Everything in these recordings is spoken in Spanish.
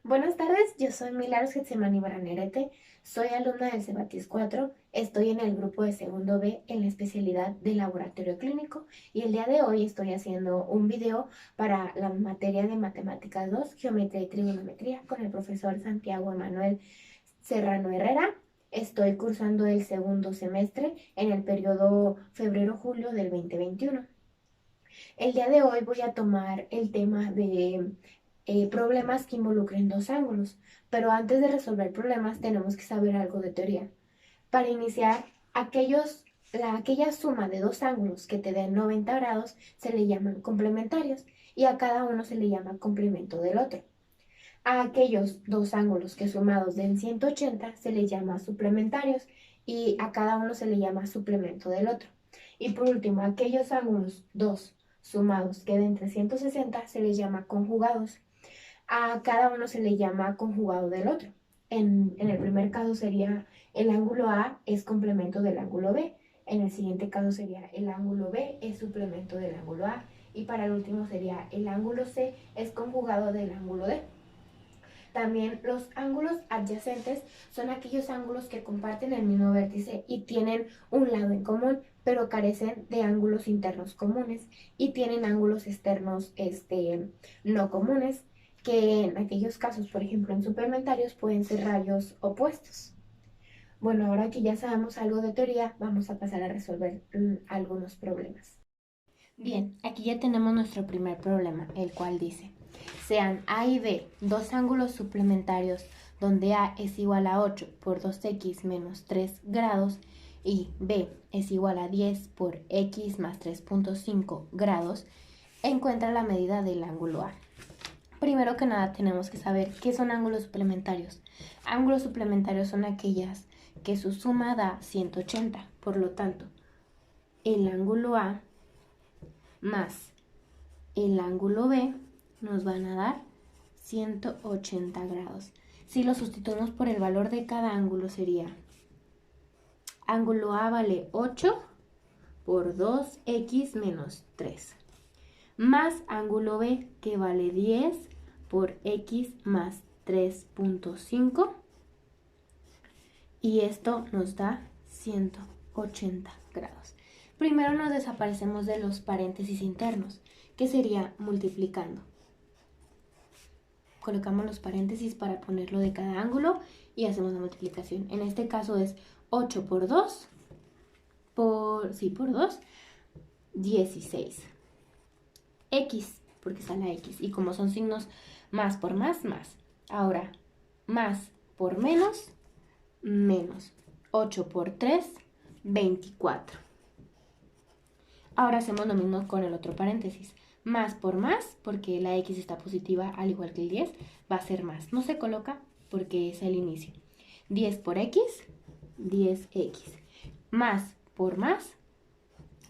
Buenas tardes, yo soy Milagros Getsemani Baranerete, soy alumna del Cebatis 4, estoy en el grupo de segundo B en la especialidad de laboratorio clínico y el día de hoy estoy haciendo un video para la materia de Matemáticas 2, Geometría y Trigonometría con el profesor Santiago Emanuel Serrano Herrera. Estoy cursando el segundo semestre en el periodo febrero-julio del 2021. El día de hoy voy a tomar el tema de problemas que involucren dos ángulos, pero antes de resolver problemas tenemos que saber algo de teoría. Para iniciar, aquella suma de dos ángulos que te den 90 grados se le llaman complementarios y a cada uno se le llama complemento del otro. A aquellos dos ángulos que sumados den 180 se le llama suplementarios y a cada uno se le llama suplemento del otro. Y por último, a aquellos ángulos dos sumados que den 360 se les llama conjugados. A cada uno se le llama conjugado del otro. En el primer caso sería el ángulo A es complemento del ángulo B. En el siguiente caso sería el ángulo B es suplemento del ángulo A. Y para el último sería el ángulo C es conjugado del ángulo D. También los ángulos adyacentes son aquellos ángulos que comparten el mismo vértice y tienen un lado en común, pero carecen de ángulos internos comunes y tienen ángulos externos no comunes, que en aquellos casos, por ejemplo, en suplementarios pueden ser rayos opuestos. Bueno, ahora que ya sabemos algo de teoría, vamos a pasar a resolver algunos problemas. Bien, aquí ya tenemos nuestro primer problema, el cual dice, sean A y B dos ángulos suplementarios donde A es igual a 8 por 2x menos 3 grados y B es igual a 10 por x más 3.5 grados, encuentra la medida del ángulo A. Primero que nada tenemos que saber qué son ángulos suplementarios. Ángulos suplementarios son aquellas que su suma da 180, por lo tanto, el ángulo A más el ángulo B nos van a dar 180 grados. Si lo sustituimos por el valor de cada ángulo sería ángulo A vale 8 por 2x menos 3 más ángulo B que vale 10 por x más 3.5 y esto nos da 180 grados. Primero nos desaparecemos de los paréntesis internos, que sería multiplicando. Colocamos los paréntesis para ponerlo de cada ángulo y hacemos la multiplicación. En este caso es 8 por 2, por 2, 16. X, porque está la X. Y como son signos más por más, más. Ahora, más por menos, menos. 8 por 3, 24. Ahora hacemos lo mismo con el otro paréntesis. Más por más, porque la X está positiva al igual que el 10, va a ser más. No se coloca porque es el inicio. 10 por X, 10X. Más por más,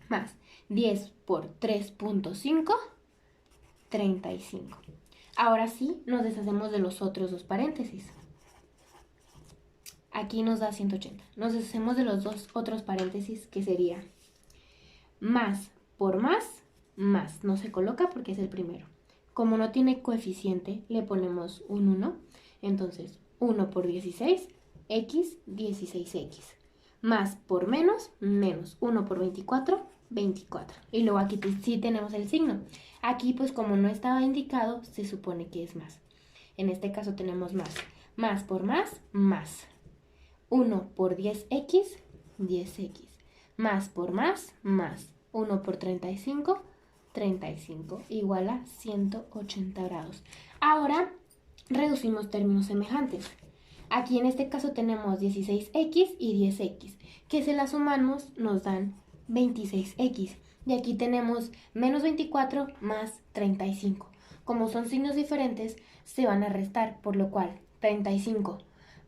más. 10 por 3.5, 35. Ahora sí, nos deshacemos de los otros dos paréntesis. Aquí nos da 180. Nos deshacemos de los dos otros paréntesis que sería más por más, más. No se coloca porque es el primero. Como no tiene coeficiente, le ponemos un 1. Entonces, 1 por 16, x, 16x. Más por menos, menos. 1 por 24, 24. Y luego aquí sí tenemos el signo. Aquí, pues como no estaba indicado, se supone que es más. En este caso tenemos más. Más por más, más. 1 por 10x, 10x. Más por más, más. 1 por 35, 35, igual a 180 grados. Ahora reducimos términos semejantes. Aquí en este caso tenemos 16x y 10x, que si las sumamos nos dan 26x. Y aquí tenemos menos 24 más 35. Como son signos diferentes, se van a restar, por lo cual 35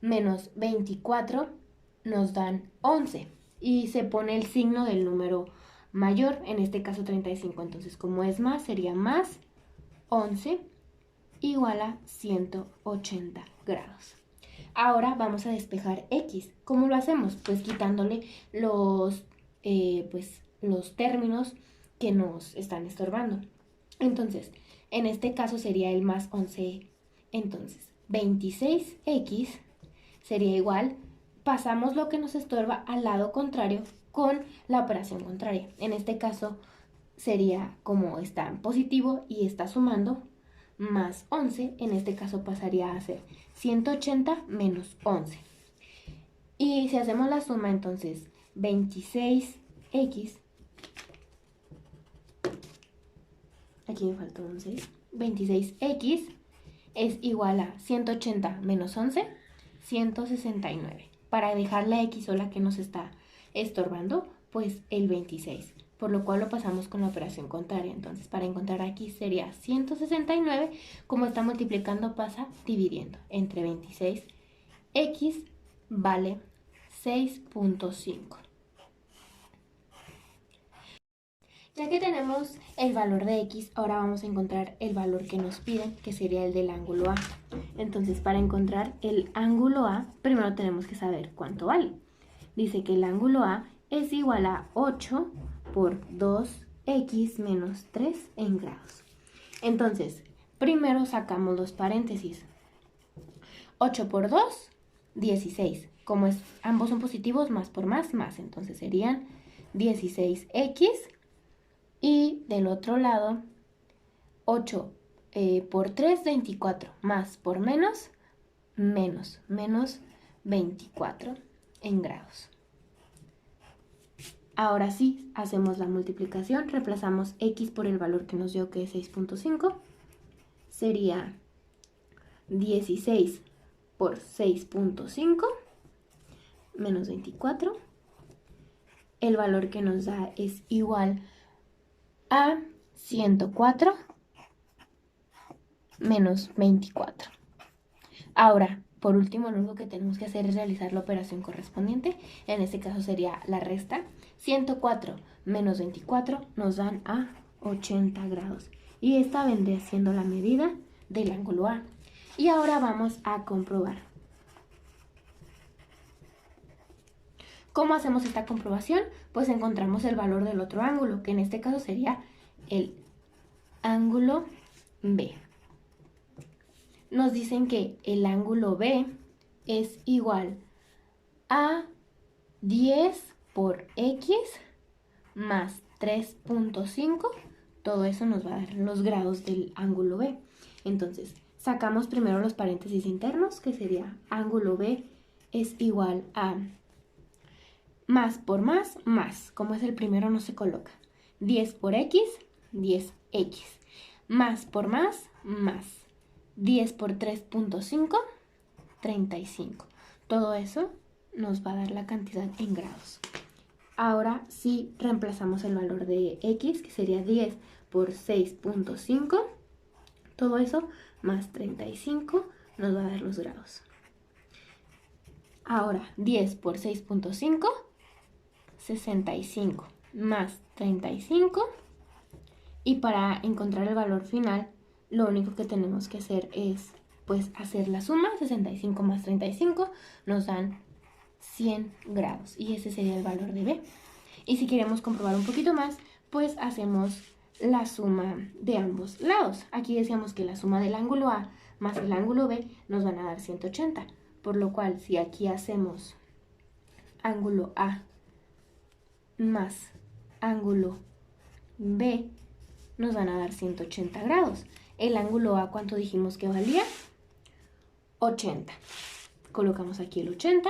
menos 24 nos dan 11. Y se pone el signo del número mayor, en este caso 35. Entonces, como es más, sería más 11 igual a 180 grados. Ahora vamos a despejar x. ¿Cómo lo hacemos? Pues quitándole los términos que nos están estorbando. Entonces, en este caso sería el más 11. Entonces, 26x sería igual, pasamos lo que nos estorba al lado contrario con la operación contraria. En este caso sería como está en positivo y está sumando más 11, en este caso pasaría a ser 180 menos 11. Y si hacemos la suma, entonces 26x, aquí me faltó un 6, 26x es igual a 180 menos 11, 169. Para dejar la x sola que nos está estorbando, pues el 26. Por lo cual lo pasamos con la operación contraria. Entonces, para encontrar aquí sería 169. Como está multiplicando, pasa dividiendo. Entre 26, x vale 6.5. Ya que tenemos el valor de x, ahora vamos a encontrar el valor que nos piden, que sería el del ángulo A. Entonces, para encontrar el ángulo A, primero tenemos que saber cuánto vale. Dice que el ángulo A es igual a 8 por 2x menos 3 en grados. Entonces, primero sacamos los paréntesis. 8 por 2, 16. Como ambos son positivos, más por más. Entonces serían 16x. Y del otro lado, 8 por 3, 24. Más por menos 24 en grados. Ahora sí, hacemos la multiplicación, reemplazamos x por el valor que nos dio, que es 6.5. Sería 16 por 6.5 menos 24. El valor que nos da es igual a 104 menos 24. Ahora, por último, lo único que tenemos que hacer es realizar la operación correspondiente. En este caso sería la resta. 104 menos 24 nos dan a 80 grados. Y esta vendría siendo la medida del ángulo A. Y ahora vamos a comprobar. ¿Cómo hacemos esta comprobación? Pues encontramos el valor del otro ángulo, que en este caso sería el ángulo B. Nos dicen que el ángulo B es igual a 10 por x más 3.5. Todo eso nos va a dar los grados del ángulo B. Entonces, sacamos primero los paréntesis internos, que sería ángulo B es igual a más por más. Como es el primero, no se coloca. 10 por x, 10x. Más por más. 10 por 3.5, 35. Todo eso nos va a dar la cantidad en grados. Ahora sí reemplazamos el valor de x, que sería 10 por 6.5. Todo eso más 35 nos va a dar los grados. Ahora 10 por 6.5, 65 más 35. Y para encontrar el valor final, lo único que tenemos que hacer es pues hacer la suma. 65 más 35 nos dan 100 grados. Y ese sería el valor de B. Y si queremos comprobar un poquito más, pues hacemos la suma de ambos lados. Aquí decíamos que la suma del ángulo A más el ángulo B nos van a dar 180. Por lo cual, si aquí hacemos ángulo A más ángulo B, nos van a dar 180 grados. El ángulo A, ¿cuánto dijimos que valía? 80. Colocamos aquí el 80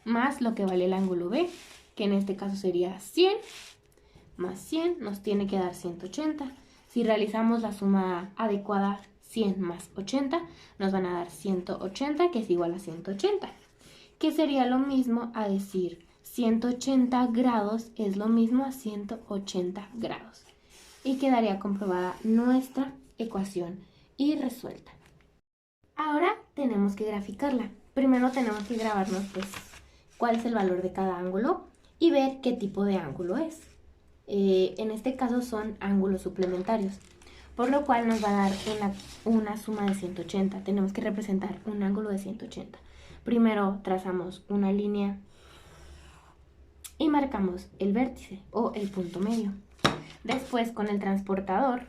más lo que vale el ángulo B, que en este caso sería 100 más 100, nos tiene que dar 180. Si realizamos la suma adecuada, 100 más 80, nos van a dar 180, que es igual a 180. Que sería lo mismo a decir 180 grados es lo mismo a 180 grados. Y quedaría comprobada nuestra ecuación y resuelta. Ahora tenemos que graficarla. Primero tenemos que grabarnos pues cuál es el valor de cada ángulo y ver qué tipo de ángulo es. En este caso son ángulos suplementarios, por lo cual nos va a dar una suma de 180. Tenemos que representar un ángulo de 180. Primero trazamos una línea y marcamos el vértice o el punto medio. Después, con el transportador,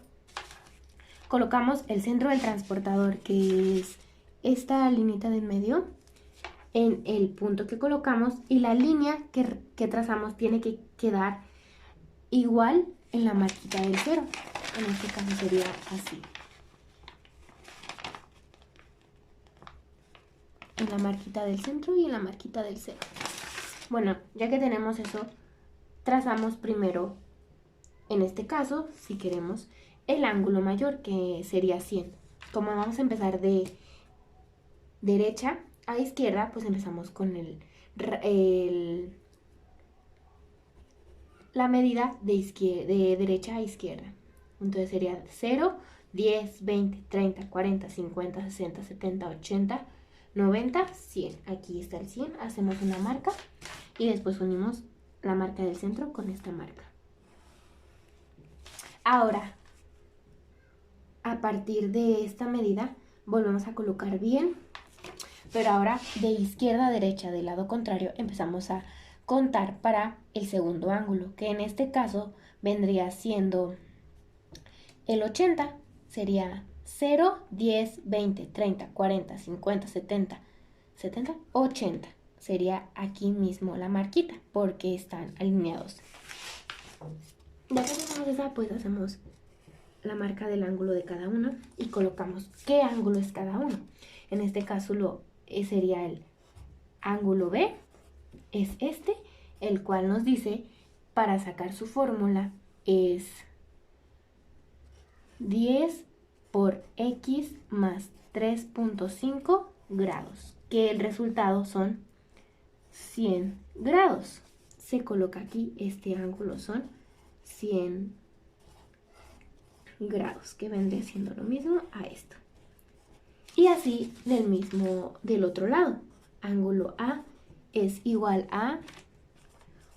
colocamos el centro del transportador, que es esta linita de en medio en el punto que colocamos y la línea que trazamos tiene que quedar igual en la marquita del 0. En este caso sería así. En la marquita del centro y en la marquita del 0. Bueno, ya que tenemos eso, trazamos primero, en este caso, si queremos, el ángulo mayor, que sería 100. Como vamos a empezar de derecha a izquierda, pues empezamos con la medida de derecha a izquierda. Entonces sería 0, 10, 20, 30, 40, 50, 60, 70, 80, 90, 100. Aquí está el 100, hacemos una marca y después unimos la marca del centro con esta marca. Ahora, a partir de esta medida, volvemos a colocar bien, pero ahora de izquierda a derecha, del lado contrario, empezamos a contar para el segundo ángulo, que en este caso vendría siendo el 80, sería 0, 10, 20, 30, 40, 50, 70, 80. Sería aquí mismo la marquita, porque están alineados. Ya que tenemos esa, pues hacemos la marca del ángulo de cada uno y colocamos qué ángulo es cada uno. En este caso sería el ángulo B, es este, el cual nos dice, para sacar su fórmula, es 10 por x más 3.5 grados, que el resultado son 100 grados. Se coloca aquí, este ángulo son 100 grados, que vendría siendo lo mismo a esto. Y así del otro lado, ángulo A es igual a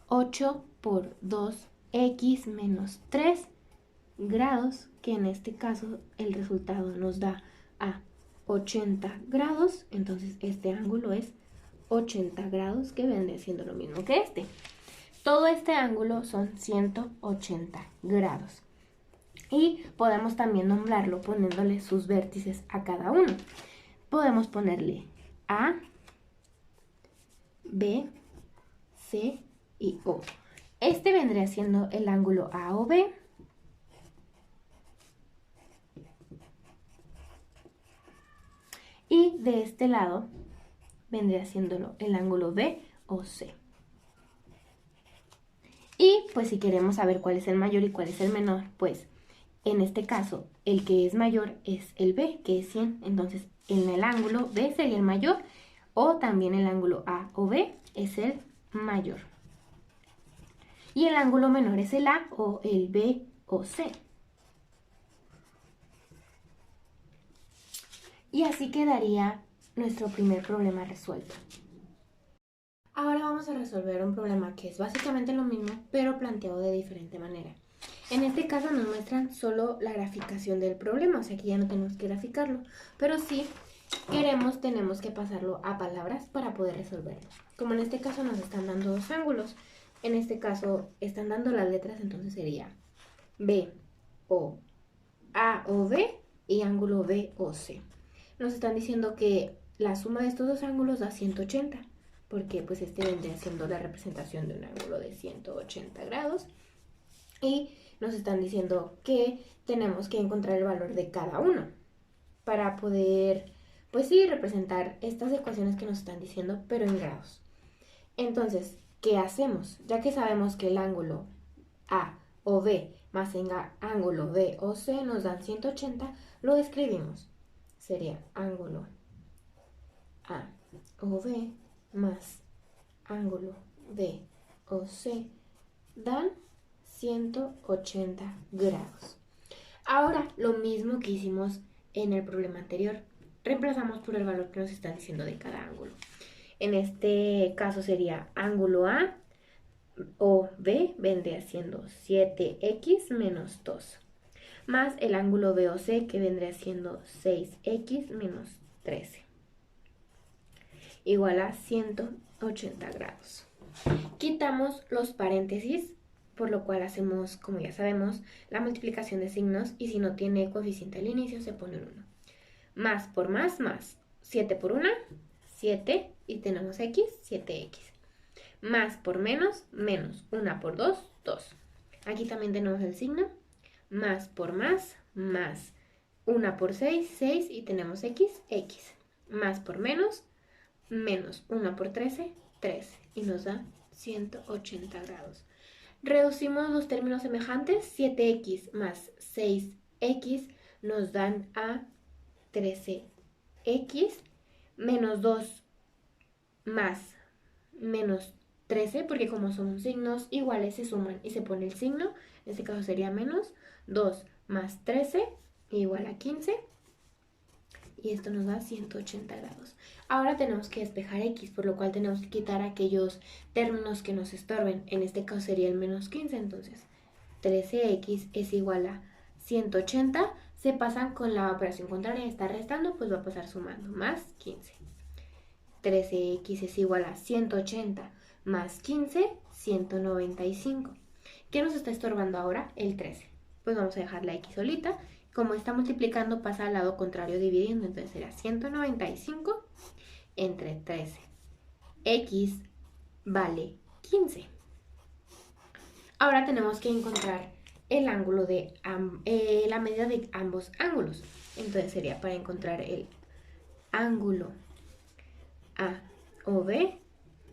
8 por 2x menos 3 grados, que en este caso el resultado nos da a 80 grados, entonces este ángulo es 80 grados, que vendría siendo lo mismo que este. Todo este ángulo son 180 grados. Y podemos también nombrarlo poniéndole sus vértices a cada uno. Podemos ponerle A, B, C y O. Este vendría siendo el ángulo A o B. Y de este lado vendría siendo el ángulo B o C. Y pues si queremos saber cuál es el mayor y cuál es el menor, pues en este caso el que es mayor es el B, que es 100. Entonces en el ángulo B sería el mayor, o también el ángulo A o B es el mayor. Y el ángulo menor es el A o el B o C. Y así quedaría nuestro primer problema resuelto. Ahora vamos a resolver un problema que es básicamente lo mismo, pero planteado de diferente manera. En este caso nos muestran solo la graficación del problema, o sea que ya no tenemos que graficarlo, pero si queremos tenemos que pasarlo a palabras para poder resolverlo. Como en este caso nos están dando dos ángulos, en este caso están dando las letras, entonces sería B o A o B y ángulo B o C. Nos están diciendo que la suma de estos dos ángulos da 180, porque pues este vendría siendo la representación de un ángulo de 180 grados. Y nos están diciendo que tenemos que encontrar el valor de cada uno para poder, pues sí, representar estas ecuaciones que nos están diciendo, pero en grados. Entonces, ¿qué hacemos? Ya que sabemos que el ángulo A o B más el ángulo B o C nos dan 180, lo escribimos. Sería ángulo A o B más ángulo B o C dan 180 grados. Ahora, lo mismo que hicimos en el problema anterior, reemplazamos por el valor que nos está diciendo de cada ángulo. En este caso sería ángulo A o B vendría siendo 7x menos 2, más el ángulo B o C, que vendría siendo 6x menos 13, igual a 180 grados. Quitamos los paréntesis, por lo cual hacemos, como ya sabemos, la multiplicación de signos, y si no tiene coeficiente al inicio se pone un 1. Más por más, 7 por 1, 7 y tenemos x, 7x. Más por menos, menos 1 por 2, 2. Aquí también tenemos el signo. Más por más 1 por 6, 6 y tenemos x, x. Más por menos 1 por 13, 13 y nos da 180 grados. Reducimos los términos semejantes, 7x más 6x nos dan a 13x, menos 2 más menos 13, porque como son signos iguales se suman y se pone el signo, en este caso sería menos 2 más 13 igual a 15 y esto nos da 180 grados. Ahora tenemos que despejar x, por lo cual tenemos que quitar aquellos términos que nos estorben. En este caso sería el menos 15, entonces 13x es igual a 180. Se pasan con la operación contraria, está restando, pues va a pasar sumando, más 15. 13x es igual a 180 más 15, 195. ¿Qué nos está estorbando ahora? El 13. Pues vamos a dejar la x solita. Como está multiplicando, pasa al lado contrario dividiendo, entonces será 195 entre 13. X vale 15. Ahora tenemos que encontrar el ángulo de la medida de ambos ángulos. Entonces sería para encontrar el ángulo A o B,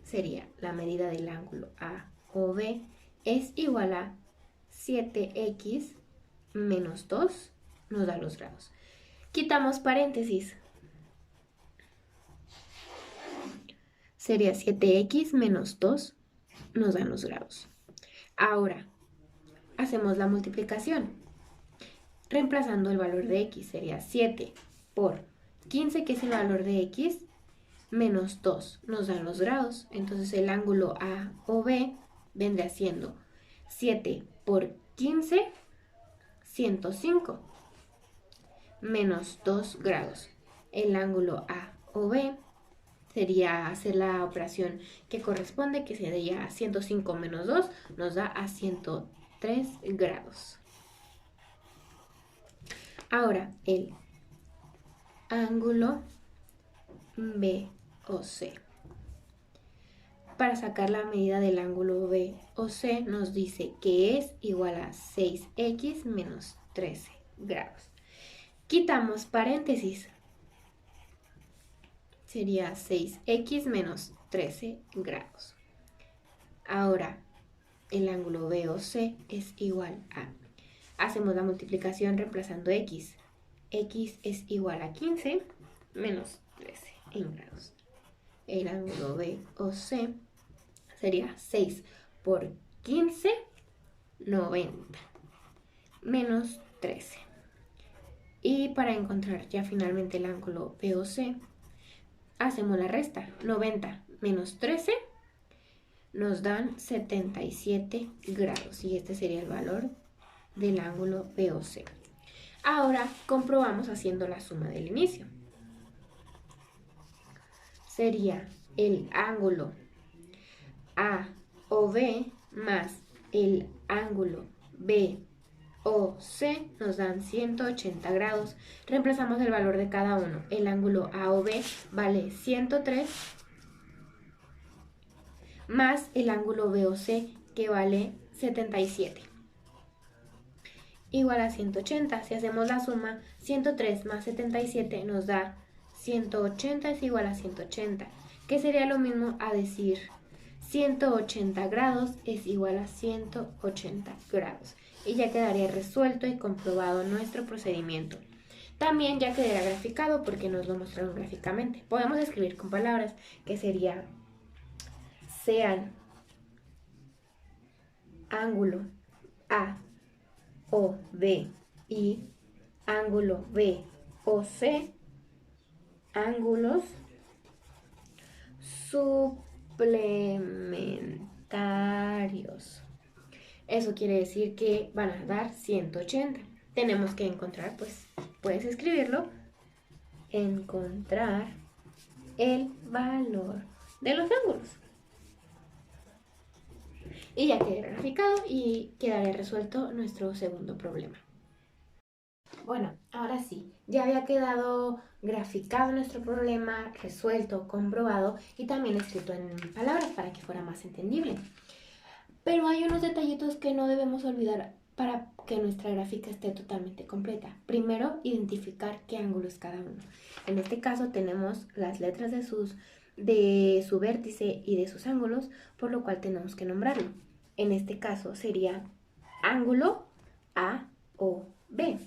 sería la medida del ángulo A o B es igual a 7x menos 2, nos da los grados. Quitamos paréntesis. Sería 7x menos 2, nos dan los grados. Ahora, hacemos la multiplicación. Reemplazando el valor de x, sería 7 por 15, que es el valor de x, menos 2, nos dan los grados. Entonces el ángulo A o B vendría siendo 7 por 15, 105, menos 2 grados. El ángulo A o B sería hacer la operación que corresponde, que sería 105 menos 2, nos da a 103 grados. Ahora, el ángulo B o C. Para sacar la medida del ángulo B o C nos dice que es igual a 6x menos 13 grados. Quitamos paréntesis. Sería 6x menos 13 grados. Ahora, el ángulo B o C es igual a... Hacemos la multiplicación reemplazando x. X es igual a 15 menos 13 en grados. El ángulo B o C sería 6 por 15, 90, menos 13. Y para encontrar ya finalmente el ángulo B o C, hacemos la resta. 90 menos 13 nos dan 77 grados. Y este sería el valor del ángulo B o C. Ahora comprobamos haciendo la suma del inicio. Sería el ángulo A o B más el ángulo B o C nos dan 180 grados. Reemplazamos el valor de cada uno. El ángulo A o B vale 103 más el ángulo B o C, que vale 77. Igual a 180. Si hacemos la suma, 103 más 77 nos da 180 es igual a 180, que sería lo mismo a decir 180 grados es igual a 180 grados. Y ya quedaría resuelto y comprobado nuestro procedimiento. También ya quedaría graficado porque nos lo mostraron gráficamente. Podemos escribir con palabras, que sería sean ángulo A o B y ángulo B o C, ángulos suplementarios. Eso quiere decir que van a dar 180. Tenemos que encontrar, pues, puedes escribirlo, encontrar el valor de los ángulos. Y ya quedará graficado y quedará resuelto nuestro segundo problema. Bueno, ahora sí, ya había quedado graficado nuestro problema, resuelto, comprobado y también escrito en palabras para que fuera más entendible. Pero hay unos detallitos que no debemos olvidar para que nuestra gráfica esté totalmente completa. Primero, identificar qué ángulo es cada uno. En este caso tenemos las letras de su vértice y de sus ángulos, por lo cual tenemos que nombrarlo. En este caso sería ángulo A o B.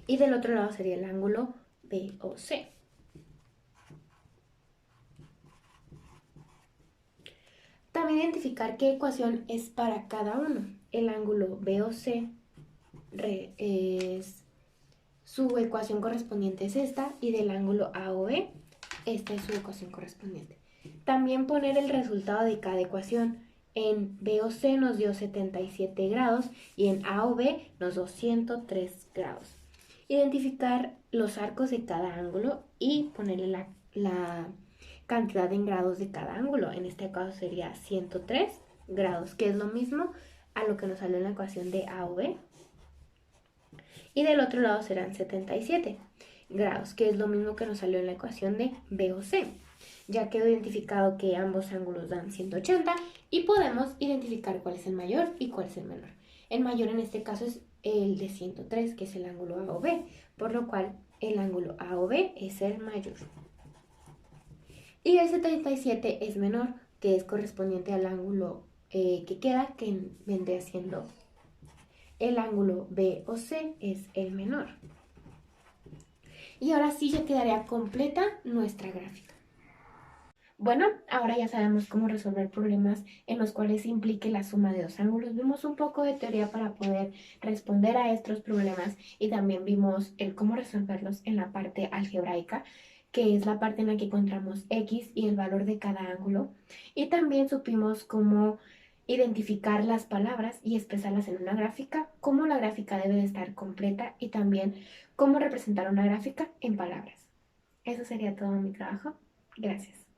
Y del otro lado sería el ángulo B o C. También identificar qué ecuación es para cada uno. El ángulo B o C su ecuación correspondiente es esta, y del ángulo A o B, esta es su ecuación correspondiente. También poner el resultado de cada ecuación. En B o C nos dio 77 grados y en A o B nos dio 103 grados. Identificar los arcos de cada ángulo y ponerle la cantidad en grados de cada ángulo. En este caso sería 103 grados, que es lo mismo a lo que nos salió en la ecuación de A o B. Y del otro lado serán 77 grados, que es lo mismo que nos salió en la ecuación de B o C. Ya quedó identificado que ambos ángulos dan 180 y podemos identificar cuál es el mayor y cuál es el menor. El mayor en este caso es el de 103, que es el ángulo A o B, por lo cual el ángulo A o B es el mayor. Y el 77 es menor, que es correspondiente al ángulo que queda, que vendría siendo el ángulo B o C es el menor. Y ahora sí ya quedaría completa nuestra gráfica. Bueno, ahora ya sabemos cómo resolver problemas en los cuales implique la suma de dos ángulos. Vimos un poco de teoría para poder responder a estos problemas y también vimos el cómo resolverlos en la parte algebraica, que es la parte en la que encontramos x y el valor de cada ángulo. Y también supimos cómo identificar las palabras y expresarlas en una gráfica, cómo la gráfica debe de estar completa y también cómo representar una gráfica en palabras. Eso sería todo mi trabajo. Gracias.